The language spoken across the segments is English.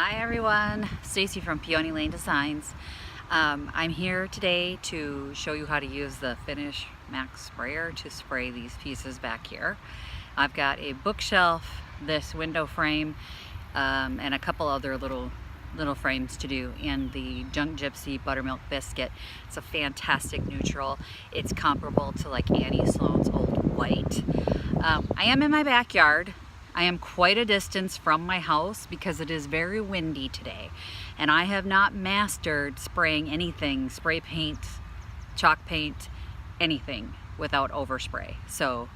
Hi everyone, Stacy from Peony Lane Designs. I'm here today to show you how to use the Finish Max sprayer to spray these pieces back here. I've got a bookshelf, this window frame, and a couple other little frames to do, and the Junk Gypsy Buttermilk Biscuit. It's a fantastic neutral. It's comparable to like Annie Sloan's Old White. I am in my backyard. I am quite a distance from my house because it is very windy today, and I have not mastered spraying anything, spray paint, chalk paint, anything without overspray. So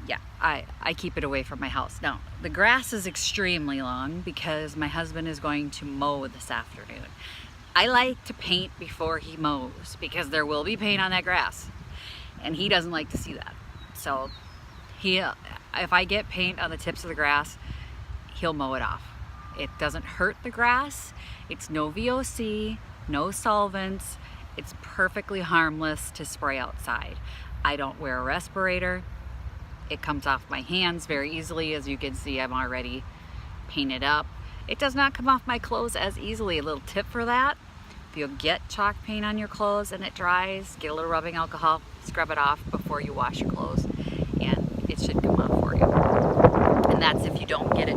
yeah, I keep it away from my house. Now, the grass is extremely long because my husband is going to mow this afternoon. I like to paint before he mows because there will be paint on that grass, and he doesn't like to see that. So if I get paint on the tips of the grass, he'll mow it off. It doesn't hurt the grass. It's no VOC, no solvents. It's perfectly harmless to spray outside. I don't wear a respirator. It comes off my hands very easily. As you can see, I'm already painted up. It does not come off my clothes as easily. A little tip for that: if you get chalk paint on your clothes and it dries, get a little rubbing alcohol, scrub it off before you wash your clothes, and it should come off for you. And that's if you don't get it.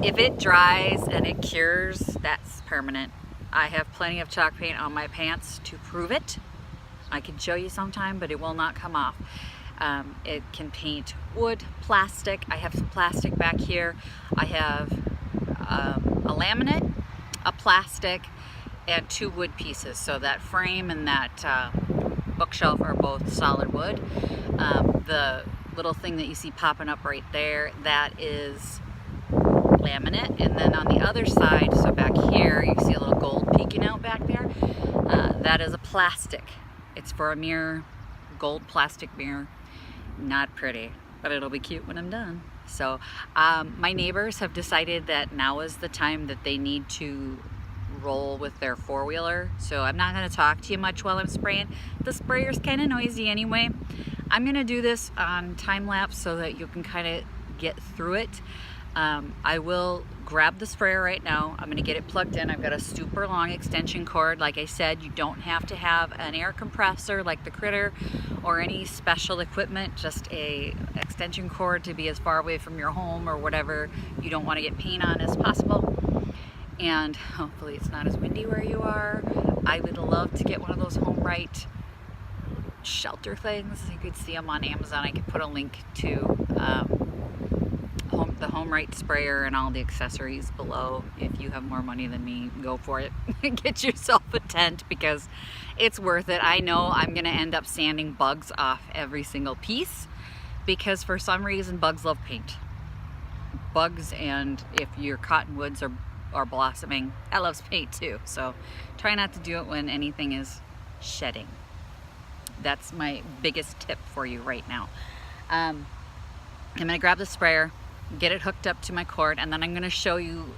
If it dries and it cures, that's permanent. I have plenty of chalk paint on my pants to prove it. I can show you sometime, but it will not come off. It can paint wood, plastic. I have some plastic back here. I have a laminate, a plastic, and 2 wood pieces. So that frame and that bookshelf are both solid wood. The little thing that you see popping up right there, that is laminate. And then on the other side, so back here, you see a little gold peeking out back there. That is a plastic. It's for a mirror, gold plastic mirror. Not pretty, but it'll be cute when I'm done. So my neighbors have decided that now is the time that they need to roll with their 4-wheeler. So I'm not going to talk to you much while I'm spraying. The sprayer's kind of noisy anyway. I'm going to do this on time lapse so that you can kind of get through it. I will grab the sprayer right now. I'm going to get it plugged in. I've got a super long extension cord. Like I said, you don't have to have an air compressor like the Critter or any special equipment, just a extension cord to be as far away from your home or whatever you don't want to get paint on as possible. And hopefully it's not as windy where you are. I would love to get one of those Home Right shelter things. You could see them on Amazon. I could put a link to the Home Right sprayer and all the accessories below. If you have more money than me, go for it. Get yourself a tent because it's worth it. I know I'm gonna end up sanding bugs off every single piece because for some reason bugs love paint. Bugs, and if your cottonwoods are blossoming, that loves paint too. So try not to do it when anything is shedding. That's my biggest tip for you right now. I'm gonna grab the sprayer, get it hooked up to my cord, and then I'm gonna show you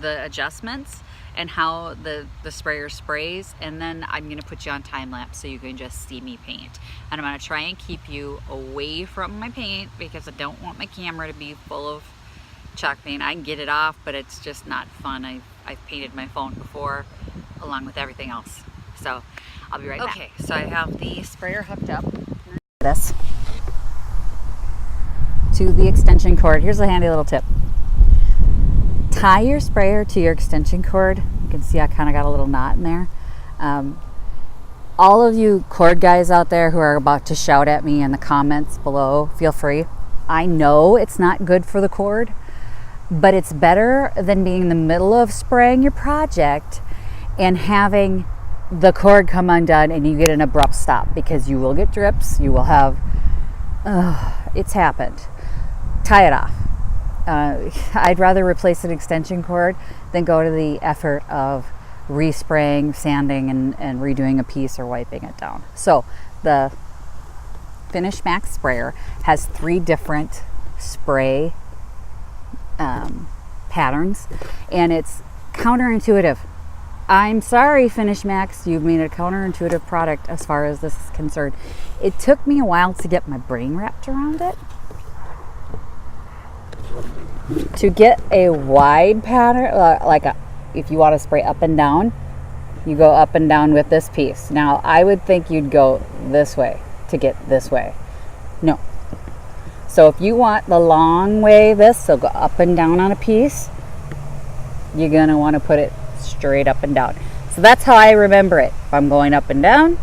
the adjustments and how the sprayer sprays, and then I'm gonna put you on time lapse so you can just see me paint. And I'm gonna try and keep you away from my paint because I don't want my camera to be full of chalk paint. I can get it off, but it's just not fun. I've painted my phone before along with everything else. So I'll be right back. Okay, so I have the sprayer hooked up this to the extension cord. Here's a handy little tip. Tie your sprayer to your extension cord. You can see I kind of got a little knot in there. All of you cord guys out there who are about to shout at me in the comments below, feel free. I know it's not good for the cord, but it's better than being in the middle of spraying your project and having the cord come undone and you get an abrupt stop, because you will get drips. You will have, it's happened. Tie it off. I'd rather replace an extension cord than go to the effort of respraying, sanding, and redoing a piece or wiping it down. So the Finish Max sprayer has 3 different spray patterns, and it's counterintuitive. I'm sorry, Finish Max, you've made a counterintuitive product as far as this is concerned. It took me a while to get my brain wrapped around it. to get a wide pattern, if you want to spray up and down, you go up and down with this piece. Now, I would think you'd go this way to get this way. No. So if you want the long way, so go up and down on a piece, you're going to want to put it straight up and down. So that's how I remember it. If I'm going up and down,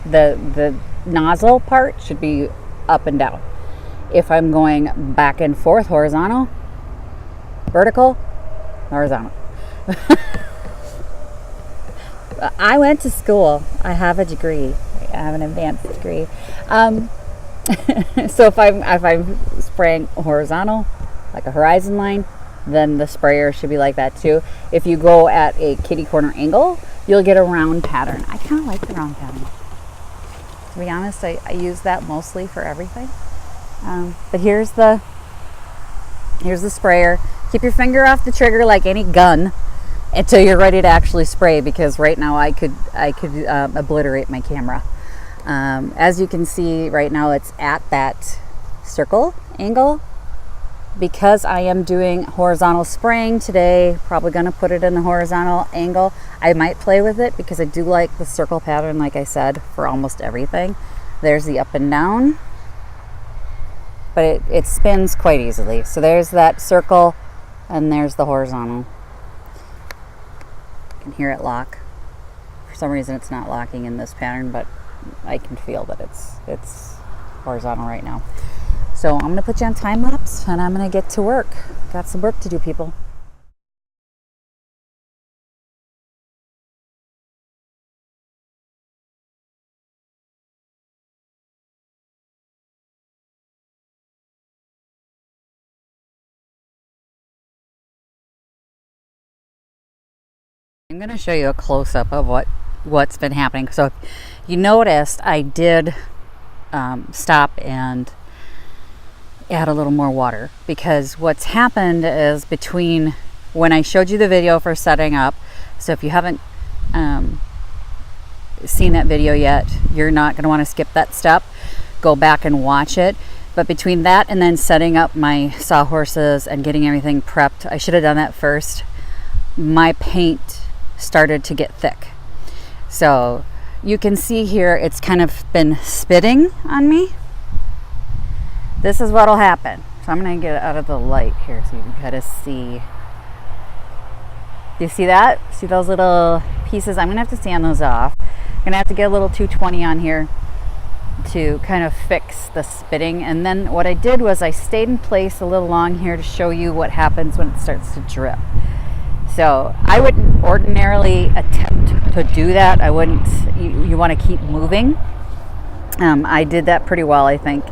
the nozzle part should be up and down. If I'm going back and forth, horizontal, vertical, horizontal. I went to school. I have a degree. I have an advanced degree. So if I'm spraying horizontal, like a horizon line, then the sprayer should be like that too. If you go at a kitty corner angle, you'll get a round pattern. I kind of like the round pattern. To be honest, I use that mostly for everything. But here's the sprayer. Keep your finger off the trigger like any gun until you're ready to actually spray, because right now I could obliterate my camera. As you can see right now, it's at that circle angle. Because I am doing horizontal spraying today, probably going to put it in the horizontal angle. I might play with it because I do like the circle pattern, like I said, for almost everything. There's the up and down, but it spins quite easily. So there's that circle, and there's the horizontal. You can hear it lock. For some reason it's not locking in this pattern, but I can feel that it's horizontal right now. So I'm going to put you on time lapse, and I'm going to get to work. Got some work to do, people. I'm going to show you a close-up of what's been happening. So you noticed I did stop and add a little more water, because what's happened is between when I showed you the video for setting up, so if you haven't seen that video yet, you're not going to want to skip that step. Go back and watch it. But between that and then setting up my sawhorses and getting everything prepped, I should have done that first. My paint started to get thick. So you can see here it's kind of been spitting on me. This is what'll happen. So I'm going to get it out of the light here so you can kind of see. Do you see that? See those little pieces? I'm going to have to sand those off. I'm going to have to get a little 220 on here to kind of fix the spitting. And then what I did was I stayed in place a little long here to show you what happens when it starts to drip. So I wouldn't ordinarily attempt to do that. I wouldn't. You want to keep moving. I did that pretty well, I think,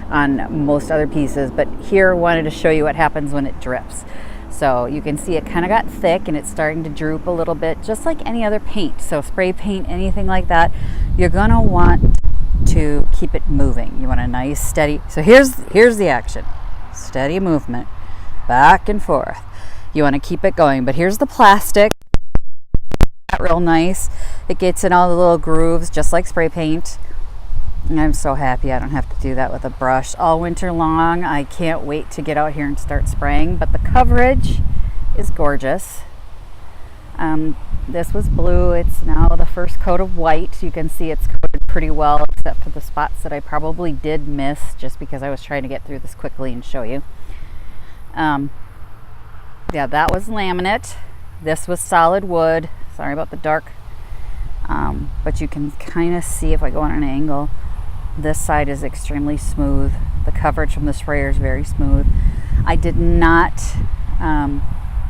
on most other pieces, but here wanted to show you what happens when it drips. So you can see it kind of got thick and it's starting to droop a little bit, just like any other paint. So spray paint, anything like that, you're gonna want to keep it moving. You want a nice steady, so here's the action. Steady movement, back and forth. You want to keep it going, but here's the plastic. Real nice. It gets in all the little grooves just like spray paint. And I'm so happy I don't have to do that with a brush all winter long. I can't wait to get out here and start spraying, but the coverage is gorgeous. This was blue. It's now the first coat of white. You can see it's coated pretty well, except for the spots that I probably did miss just because I was trying to get through this quickly and show you. Yeah, that was laminate. This was solid wood. Sorry about the dark. But you can kind of see if I go on an angle, this side is extremely smooth. The coverage from the sprayer is very smooth. I did not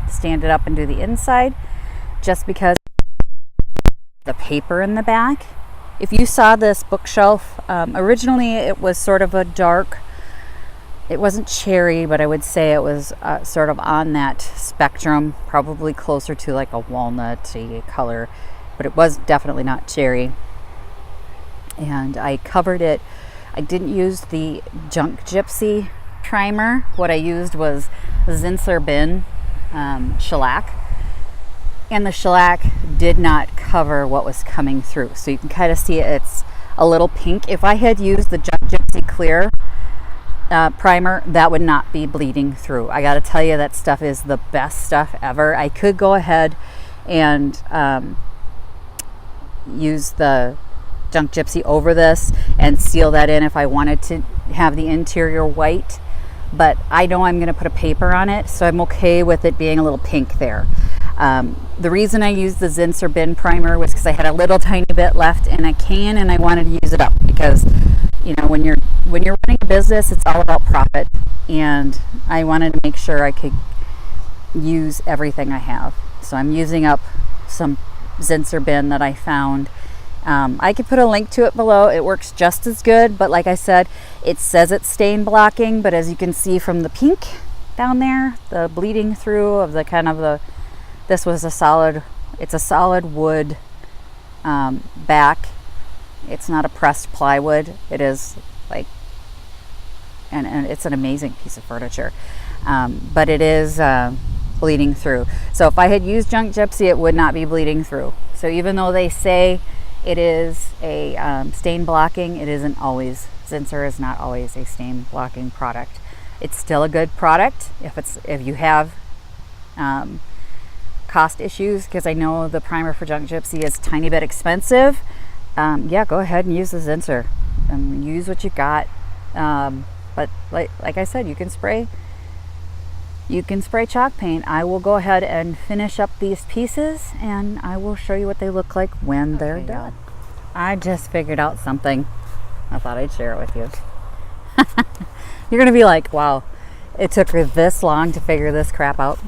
stand it up and do the inside just because the paper in the back. If you saw this bookshelf, originally it was sort of a dark, it wasn't cherry, but I would say it was sort of on that spectrum, probably closer to like a walnutty color, but it was definitely not cherry. And I covered it. I didn't use the Junk Gypsy primer. What I used was Zinsser Bin shellac. And the shellac did not cover what was coming through. So you can kind of see it's a little pink. If I had used the Junk Gypsy clear, primer, that would not be bleeding through. I gotta tell you, that stuff is the best stuff ever. I could go ahead and use the Junk Gypsy over this and seal that in if I wanted to have the interior white, but I know I'm going to put a paper on it, so I'm okay with it being a little pink there. The reason I used the Zinsser Bin primer was because I had a little tiny bit left in a can and I wanted to use it up, because you know, when you're running a business, it's all about profit, and I wanted to make sure I could use everything I have. So I'm using up some Zinsser Bin that I found. I could put a link to it below. It works just as good, but like I said, it says it's stain blocking, but as you can see from the pink down there, the bleeding through of the kind of the, this was a solid, it's a solid wood back. It's not a pressed plywood. It is like, and it's an amazing piece of furniture, but it is bleeding through. So if I had used Junk Gypsy, it would not be bleeding through. So even though they say it is a stain blocking, it isn't always. Zinsser is not always a stain blocking product. It's still a good product if you have cost issues, because I know the primer for Junk Gypsy is a tiny bit expensive. Yeah, go ahead and use the Zinsser. Use what you got. But like I said, you can spray chalk paint. I will go ahead and finish up these pieces and I will show you what they look like when they're done. I just figured out something. I thought I'd share it with you. You're gonna be like, wow, it took her this long to figure this crap out.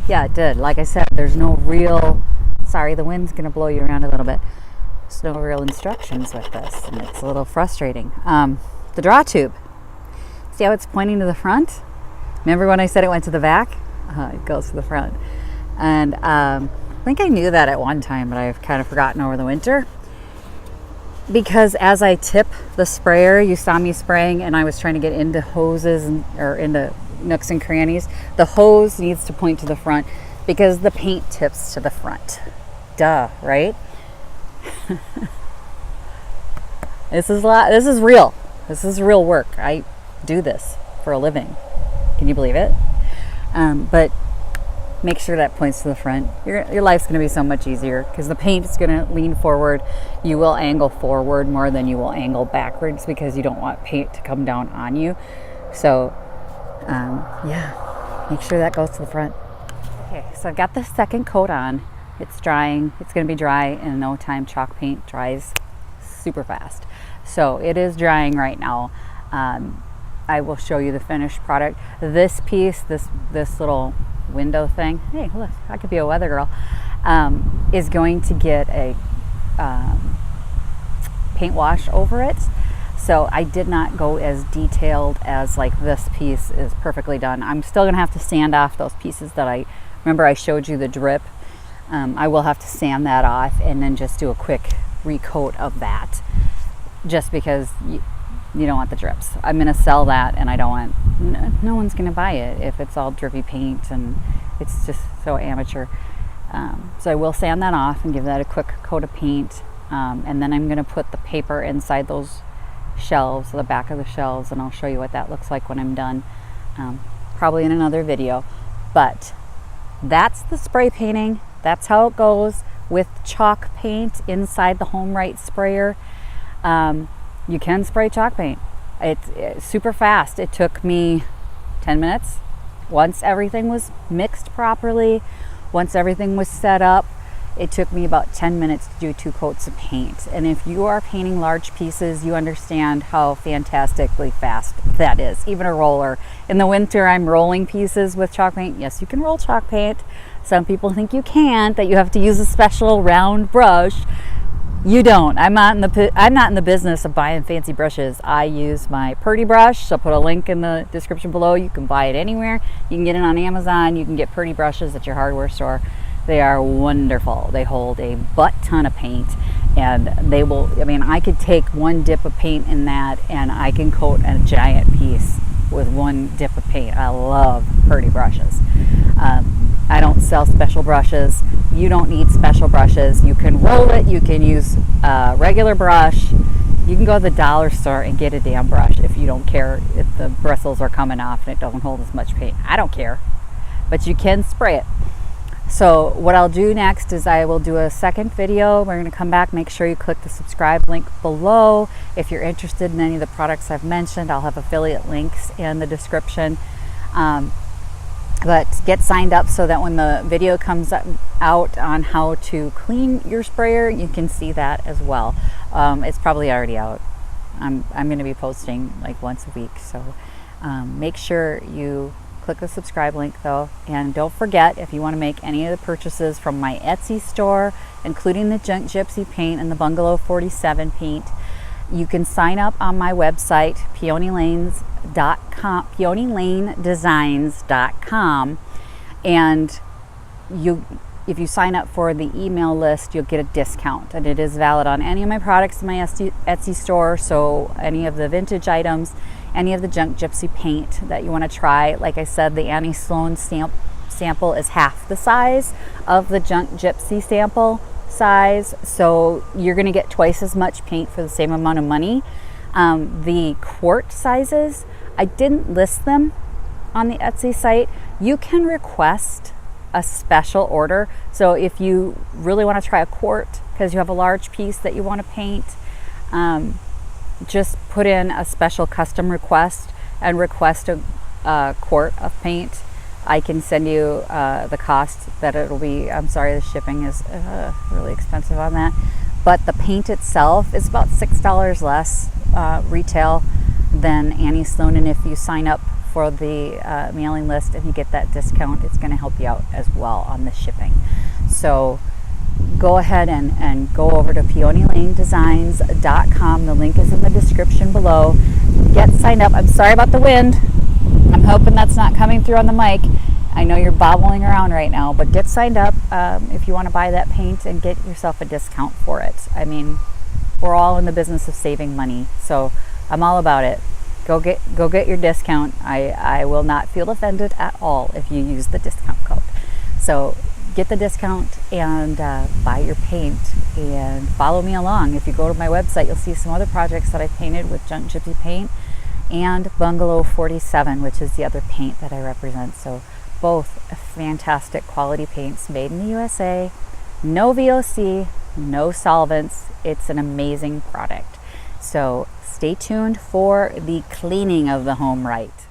Yeah, it did. Like I said, there's no real, sorry, the wind's gonna blow you around a little bit. There's no real instructions with this, and it's a little frustrating. The draw tube, see how it's pointing to the front? Remember when I said it went to the back? It goes to the front. And I think I knew that at one time, but I've kind of forgotten over the winter. Because as I tip the sprayer, you saw me spraying and I was trying to get into hoses or into nooks and crannies. The hose needs to point to the front because the paint tips to the front. Duh, right? This is real. This is real work. I do this for a living. Can you believe it? But make sure that points to the front. Your life's going to be so much easier because the paint is going to lean forward. You will angle forward more than you will angle backwards because you don't want paint to come down on you. So, yeah, make sure that goes to the front. Okay, so I've got the second coat on. It's drying. It's going to be dry in no time. Chalk paint dries super fast. So it is drying right now. I will show you the finished product. This piece, this little window thing, hey look, I could be a weather girl, is going to get a paint wash over it. So I did not go as detailed as like this piece is perfectly done. I'm still gonna have to sand off those pieces that I showed you the drip. I will have to sand that off and then just do a quick recoat of that, just because you don't want the drips. I'm going to sell that and I don't want, no one's going to buy it if it's all drippy paint and it's just so amateur. So I will sand that off and give that a quick coat of paint. And then I'm going to put the paper inside those shelves, the back of the shelves, and I'll show you what that looks like when I'm done, probably in another video. But that's the spray painting. That's how it goes with chalk paint inside the Home Right sprayer. You can spray chalk paint. It's super fast. It took me 10 minutes. Once everything was mixed properly, once everything was set up, it took me about 10 minutes to do 2 coats of paint. And if you are painting large pieces, you understand how fantastically fast that is. Even a roller. In the winter, I'm rolling pieces with chalk paint. Yes, you can roll chalk paint. Some people think you can't, that you have to use a special round brush. You don't. I'm not in the business of buying fancy brushes. I use my Purdy brush. So I'll put a link in the description below. You can buy it anywhere. You can get it on Amazon. You can get Purdy brushes at your hardware store. They are wonderful. They hold a butt ton of paint, and they will, I mean, I could take one dip of paint in that and I can coat a giant piece with one dip of paint. I love Purdy brushes. I don't sell special brushes. You don't need special brushes. You can roll it. You can use a regular brush. You can go to the dollar store and get a damn brush if you don't care if the bristles are coming off and it doesn't hold as much paint. I don't care, but you can spray it. So what I'll do next is I will do a second video. We're going to come back. Make sure you click the subscribe link below. If you're interested in any of the products I've mentioned, I'll have affiliate links in the description. But get signed up so that when the video comes out on how to clean your sprayer, you can see that as well. It's probably already out. I'm going to be posting like once a week. So make sure you click the subscribe link though. And don't forget, if you want to make any of the purchases from my Etsy store, including the Junk Gypsy paint and the Bungalow 47 paint, you can sign up on my website, peonylanedesigns.com, and if you sign up for the email list, you'll get a discount, and it is valid on any of my products in my Etsy store. So any of the vintage items, any of the Junk Gypsy paint that you want to try. Like I said, the Annie Sloan sample is half the size of the Junk Gypsy sample size, so you're going to get twice as much paint for the same amount of money. The quart sizes, I didn't list them on the Etsy site. You can request a special order. So if you really want to try a quart because you have a large piece that you want to paint, just put in a special custom request and request a quart of paint. I can send you the cost that it'll be. I'm sorry, the shipping is really expensive on that. But the paint itself is about $6 less retail than Annie Sloan. And if you sign up for the mailing list and you get that discount, it's going to help you out as well on the shipping. So go ahead and go over to peonylanedesigns.com. The link is in the description below. Get signed up. I'm sorry about the wind. I'm hoping that's not coming through on the mic. I know you're bobbling around right now, but get signed up if you want to buy that paint and get yourself a discount for it. I mean, we're all in the business of saving money, so I'm all about it. Go get your discount. I will not feel offended at all if you use the discount code. So get the discount and buy your paint and follow me along. If you go to my website, you'll see some other projects that I painted with Junk Gypsy paint and Bungalow 47, which is the other paint that I represent. So both fantastic quality paints made in the USA, no VOC, no solvents. It's an amazing product. So stay tuned for the cleaning of the home right.